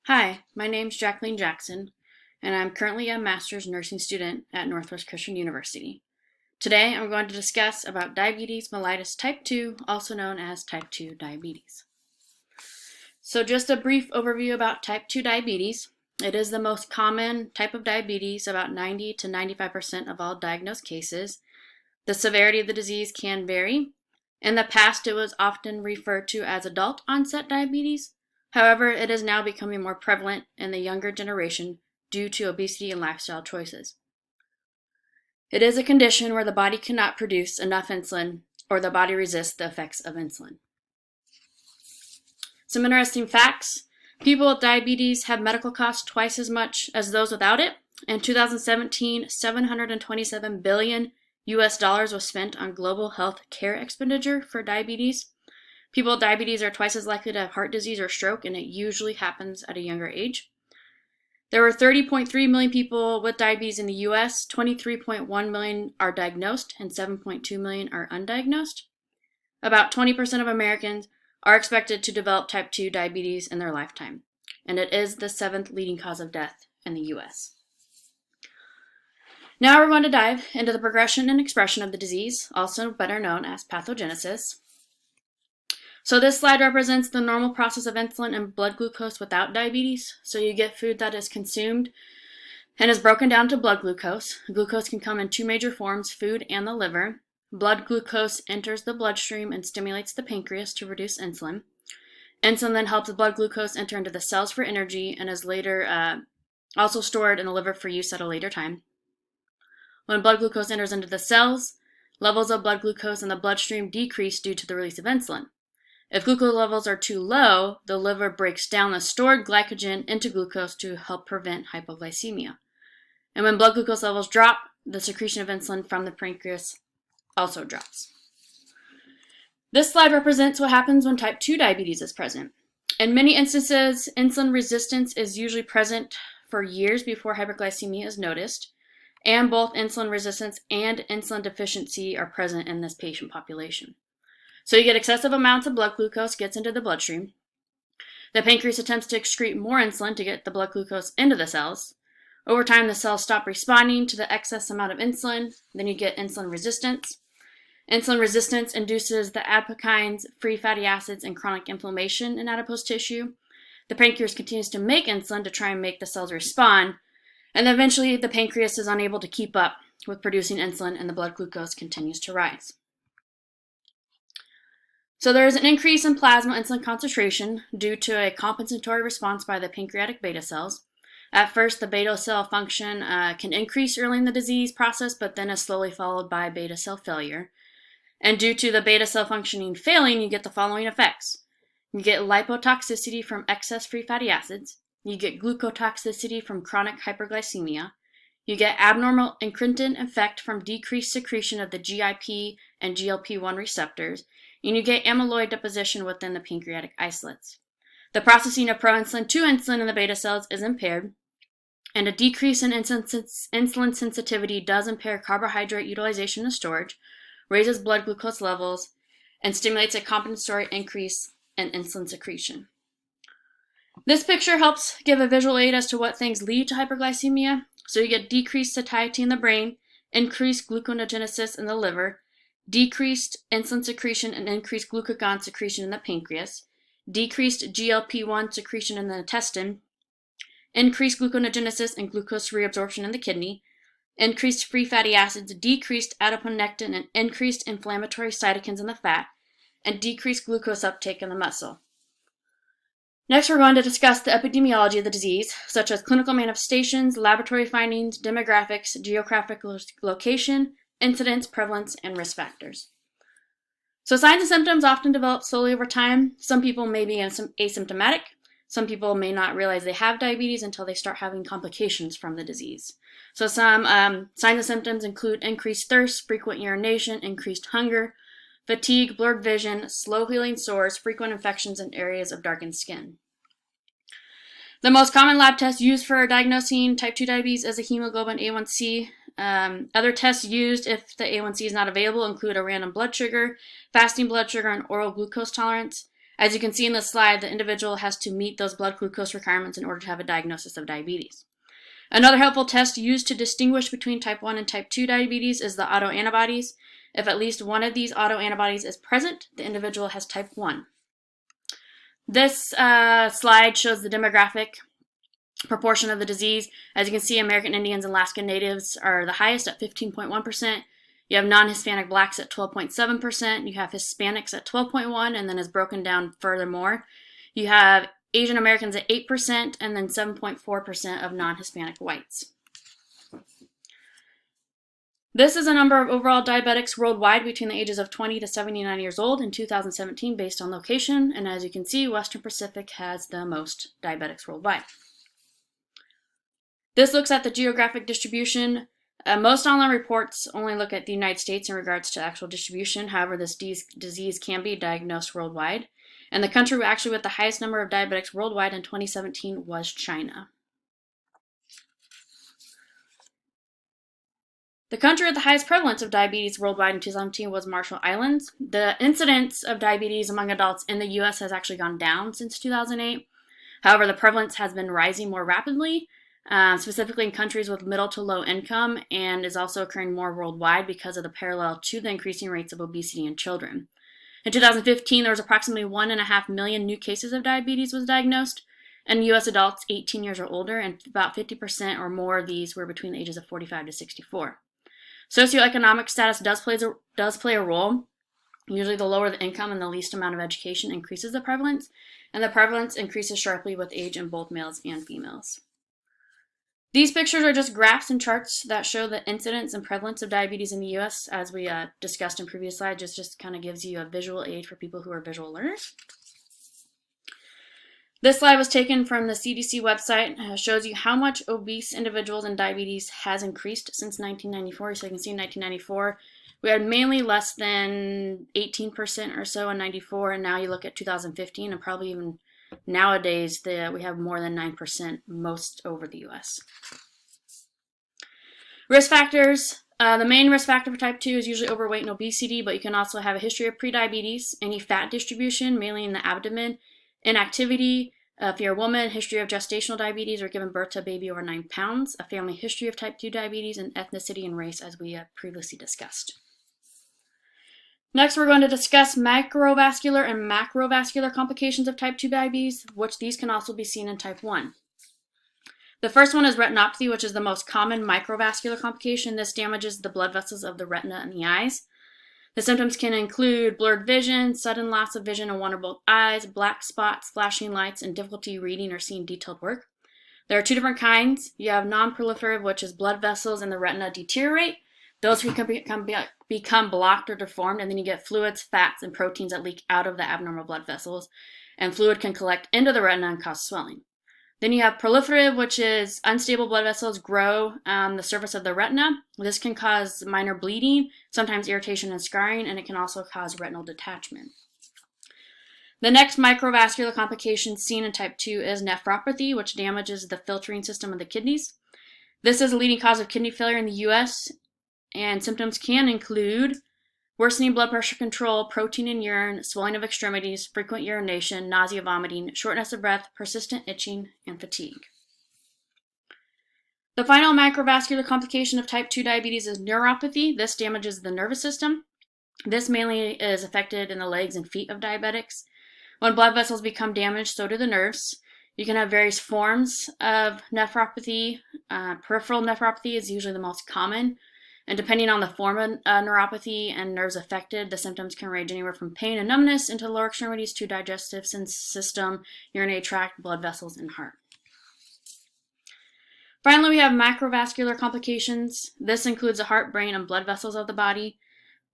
Hi, my name's Jacqueline Jackson, and I'm currently a master's nursing student at Northwest Christian University. Today, I'm going to discuss about diabetes mellitus type 2, also known as type 2 diabetes. So just a brief overview about type 2 diabetes. It is the most common type of diabetes, about 90 to 95% of all diagnosed cases. The severity of the disease can vary. In the past, it was often referred to as adult onset diabetes. However, it is now becoming more prevalent in the younger generation due to obesity and lifestyle choices. It is a condition where the body cannot produce enough insulin or the body resists the effects of insulin. Some interesting facts. People with diabetes have medical costs twice as much as those without it. In 2017, $727 billion was spent on global health care expenditure for diabetes. People with diabetes are twice as likely to have heart disease or stroke, and it usually happens at a younger age. There were 30.3 million people with diabetes in the US, 23.1 million are diagnosed, and 7.2 million are undiagnosed. About 20% of Americans are expected to develop type 2 diabetes in their lifetime, and it is the 7th leading cause of death in the US. Now we're going to dive into the progression and expression of the disease, also better known as pathogenesis. So this slide represents the normal process of insulin and blood glucose without diabetes. So you get food that is consumed and is broken down to blood glucose. Glucose can come in two major forms, food and the liver. Blood glucose enters the bloodstream and stimulates the pancreas to produce insulin. Insulin then helps the blood glucose enter into the cells for energy and is later also stored in the liver for use at a later time. When blood glucose enters into the cells, levels of blood glucose in the bloodstream decrease due to the release of insulin. If glucose levels are too low, the liver breaks down the stored glycogen into glucose to help prevent hypoglycemia. And when blood glucose levels drop, the secretion of insulin from the pancreas also drops. This slide represents what happens when type 2 diabetes is present. In many instances, insulin resistance is usually present for years before hyperglycemia is noticed, and both insulin resistance and insulin deficiency are present in this patient population. So you get excessive amounts of blood glucose gets into the bloodstream. The pancreas attempts to excrete more insulin to get the blood glucose into the cells. Over time, the cells stop responding to the excess amount of insulin. Then you get insulin resistance. Insulin resistance induces the adipokines, free fatty acids, and chronic inflammation in adipose tissue. The pancreas continues to make insulin to try and make the cells respond. And then eventually, the pancreas is unable to keep up with producing insulin, and the blood glucose continues to rise. So there is an increase in plasma insulin concentration due to a compensatory response by the pancreatic beta cells. At first, the beta cell function can increase early in the disease process, but then is slowly followed by beta cell failure. And due to the beta cell functioning failing, you get the following effects. You get lipotoxicity from excess free fatty acids. You get glucotoxicity from chronic hyperglycemia. You get abnormal incretin effect from decreased secretion of the GIP and GLP-1 receptors, and you get amyloid deposition within the pancreatic isolates. The processing of proinsulin to insulin in the beta cells is impaired, and a decrease in insulin sensitivity does impair carbohydrate utilization and storage, raises blood glucose levels, and stimulates a compensatory increase in insulin secretion. This picture helps give a visual aid as to what things lead to hyperglycemia. So you get decreased satiety in the brain, increased gluconeogenesis in the liver, decreased insulin secretion and increased glucagon secretion in the pancreas, decreased GLP-1 secretion in the intestine, increased gluconeogenesis and glucose reabsorption in the kidney, increased free fatty acids, decreased adiponectin and increased inflammatory cytokines in the fat, and decreased glucose uptake in the muscle. Next, we're going to discuss the epidemiology of the disease, such as clinical manifestations, laboratory findings, demographics, geographic location, incidence, prevalence, and risk factors. So signs and symptoms often develop slowly over time. Some people may be asymptomatic. Some people may not realize they have diabetes until they start having complications from the disease. So some signs and symptoms include increased thirst, frequent urination, increased hunger, fatigue, blurred vision, slow healing sores, frequent infections, and areas of darkened skin. The most common lab test used for diagnosing type 2 diabetes is a hemoglobin A1C. Other tests used if the A1C is not available include a random blood sugar, fasting blood sugar, and oral glucose tolerance. As you can see in the slide, the individual has to meet those blood glucose requirements in order to have a diagnosis of diabetes. Another helpful test used to distinguish between type 1 and type 2 diabetes is the autoantibodies. If at least one of these autoantibodies is present, the individual has type 1. This slide shows the demographic proportion of the disease. As you can see, American Indians and Alaska Natives are the highest at 15.1%. You have non-Hispanic blacks at 12.7%. You have Hispanics at 12.1%, and then is broken down furthermore. You have Asian Americans at 8%, and then 7.4% of non-Hispanic whites. This is a number of overall diabetics worldwide between the ages of 20 to 79 years old in 2017 based on location, and as you can see, Western Pacific has the most diabetics worldwide. This looks at the geographic distribution. Most online reports only look at the United States in regards to actual distribution. However, this disease can be diagnosed worldwide. And the country actually with the highest number of diabetics worldwide in 2017 was China. The country with the highest prevalence of diabetes worldwide in 2017 was Marshall Islands. The incidence of diabetes among adults in the U.S. has actually gone down since 2008. However, the prevalence has been rising more rapidly, specifically in countries with middle to low income, and is also occurring more worldwide because of the parallel to the increasing rates of obesity in children. In 2015, there was approximately 1.5 million new cases of diabetes was diagnosed, and U.S. adults 18 years or older, and about 50% or more of these were between the ages of 45 to 64. Socioeconomic status does play a role. Usually the lower the income and the least amount of education increases the prevalence, and the prevalence increases sharply with age in both males and females. These pictures are just graphs and charts that show the incidence and prevalence of diabetes in the U.S. as we discussed in previous slides. Just kind of gives you a visual aid for people who are visual learners. This slide was taken from the CDC website. It shows you how much obese individuals and diabetes has increased since 1994. So you can see in 1994, we had mainly less than 18% or so in 94, and now you look at 2015, and probably even nowadays we have more than 9% most over the U.S. Risk factors. The main risk factor for type 2 is usually overweight and obesity, but you can also have a history of prediabetes, any fat distribution, mainly in the abdomen, inactivity, if you're a woman, history of gestational diabetes or given birth to a baby over 9 pounds, a family history of type 2 diabetes, and ethnicity and race, as we previously discussed. Next, we're going to discuss microvascular and macrovascular complications of type 2 diabetes, which these can also be seen in type 1. The first one is retinopathy, which is the most common microvascular complication. This damages the blood vessels of the retina and the eyes. The symptoms can include blurred vision, sudden loss of vision in one or both eyes, black spots, flashing lights, and difficulty reading or seeing detailed work. There are two different kinds. You have non-proliferative, which is blood vessels in the retina deteriorate. Those can become blocked or deformed, and then you get fluids, fats, and proteins that leak out of the abnormal blood vessels, and fluid can collect into the retina and cause swelling. Then you have proliferative, which is unstable blood vessels grow on the surface of the retina. This can cause minor bleeding, sometimes irritation and scarring, and it can also cause retinal detachment. The next microvascular complication seen in type 2 is nephropathy, which damages the filtering system of the kidneys. This is a leading cause of kidney failure in the U.S., and symptoms can include worsening blood pressure control, protein in urine, swelling of extremities, frequent urination, nausea, vomiting, shortness of breath, persistent itching, and fatigue. The final microvascular complication of type 2 diabetes is neuropathy. This damages the nervous system. This mainly is affected in the legs and feet of diabetics. When blood vessels become damaged, so do the nerves. You can have various forms of nephropathy. Peripheral nephropathy is usually the most common. And depending on the form of neuropathy and nerves affected, the symptoms can range anywhere from pain and numbness into the lower extremities to digestive system, urinary tract, blood vessels, and heart. Finally, we have macrovascular complications. This includes the heart, brain, and blood vessels of the body.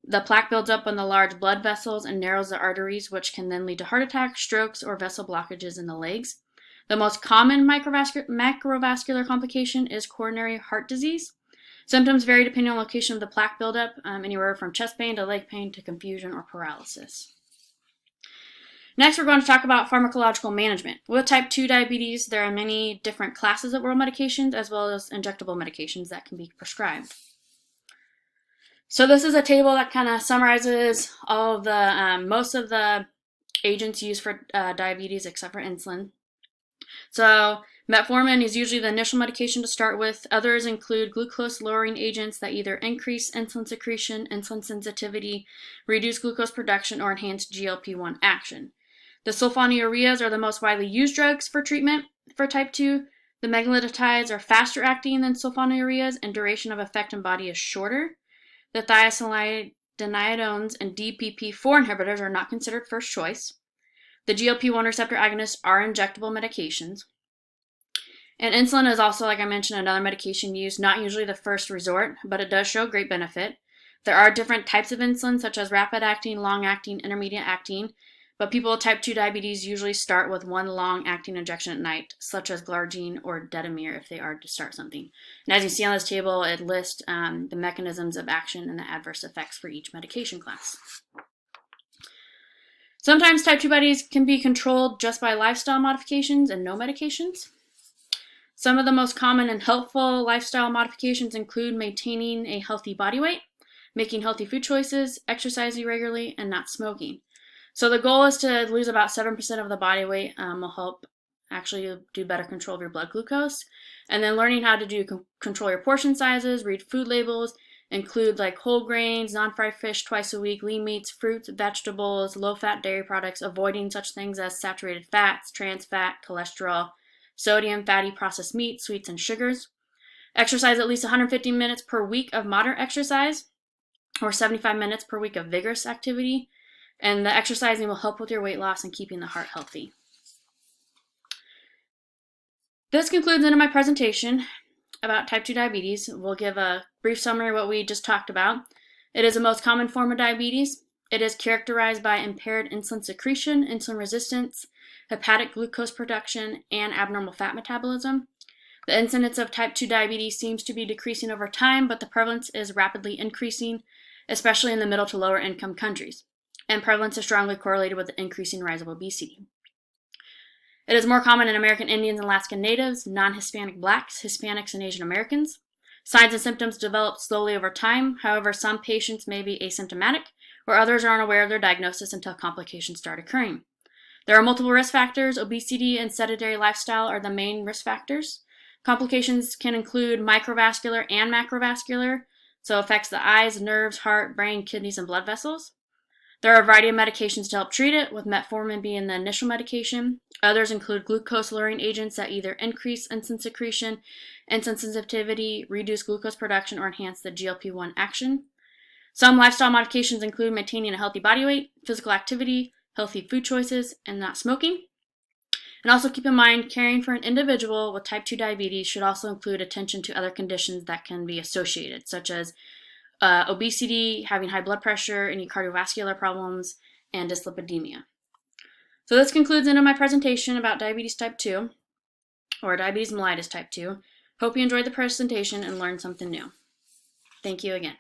The plaque builds up on the large blood vessels and narrows the arteries, which can then lead to heart attacks, strokes, or vessel blockages in the legs. The most common macrovascular complication is coronary heart disease. Symptoms vary depending on location of the plaque buildup, anywhere from chest pain to leg pain to confusion or paralysis. Next, we're going to talk about pharmacological management. With type 2 diabetes, there are many different classes of oral medications as well as injectable medications that can be prescribed. So this is a table that kind of summarizes all of the most of the agents used for diabetes except for insulin. So metformin is usually the initial medication to start with. Others include glucose-lowering agents that either increase insulin secretion, insulin sensitivity, reduce glucose production, or enhance GLP-1 action. The sulfonylureas are the most widely used drugs for treatment for type 2. The meglitides are faster acting than sulfonylureas, and duration of effect in body is shorter. The thiazolidinidones and DPP-4 inhibitors are not considered first choice. The GLP-1 receptor agonists are injectable medications. And insulin is also, like I mentioned, another medication used, not usually the first resort, but it does show great benefit. There are different types of insulin, such as rapid-acting, long-acting, intermediate-acting, but people with type 2 diabetes usually start with one long-acting injection at night, such as glargine or detamir if they are to start something. And as you see on this table, it lists the mechanisms of action and the adverse effects for each medication class. Sometimes type 2 diabetes can be controlled just by lifestyle modifications and no medications. Some of the most common and helpful lifestyle modifications include maintaining a healthy body weight, making healthy food choices, exercising regularly, and not smoking. So the goal is to lose about 7% of the body weight. Will help actually do better control of your blood glucose. And then learning how to control your portion sizes, read food labels, include like whole grains, non-fried fish twice a week, lean meats, fruits, vegetables, low-fat dairy products, avoiding such things as saturated fats, trans fat, cholesterol, sodium, fatty processed meats, sweets, and sugars. Exercise at least 150 minutes per week of moderate exercise or 75 minutes per week of vigorous activity. And the exercising will help with your weight loss and keeping the heart healthy. This concludes my presentation about type 2 diabetes. We'll give a brief summary of what we just talked about. It is the most common form of diabetes. It is characterized by impaired insulin secretion, insulin resistance, hepatic glucose production, and abnormal fat metabolism. The incidence of type 2 diabetes seems to be decreasing over time, but the prevalence is rapidly increasing, especially in the middle to lower income countries. And prevalence is strongly correlated with the increasing rise of obesity. It is more common in American Indians and Alaska Natives, non-Hispanic Blacks, Hispanics, and Asian Americans. Signs and symptoms develop slowly over time. However, some patients may be asymptomatic, or others are unaware of their diagnosis until complications start occurring. There are multiple risk factors. Obesity and sedentary lifestyle are the main risk factors. Complications can include microvascular and macrovascular, so it affects the eyes, nerves, heart, brain, kidneys, and blood vessels. There are a variety of medications to help treat it, with metformin being the initial medication. Others include glucose-lowering agents that either increase insulin secretion, insulin sensitivity, reduce glucose production, or enhance the GLP-1 action. Some lifestyle modifications include maintaining a healthy body weight, physical activity, healthy food choices, and not smoking. And also keep in mind, caring for an individual with type 2 diabetes should also include attention to other conditions that can be associated, such as obesity, having high blood pressure, any cardiovascular problems, and dyslipidemia. So this concludes my presentation about diabetes type 2, or diabetes mellitus type 2. Hope you enjoyed the presentation and learned something new. Thank you again.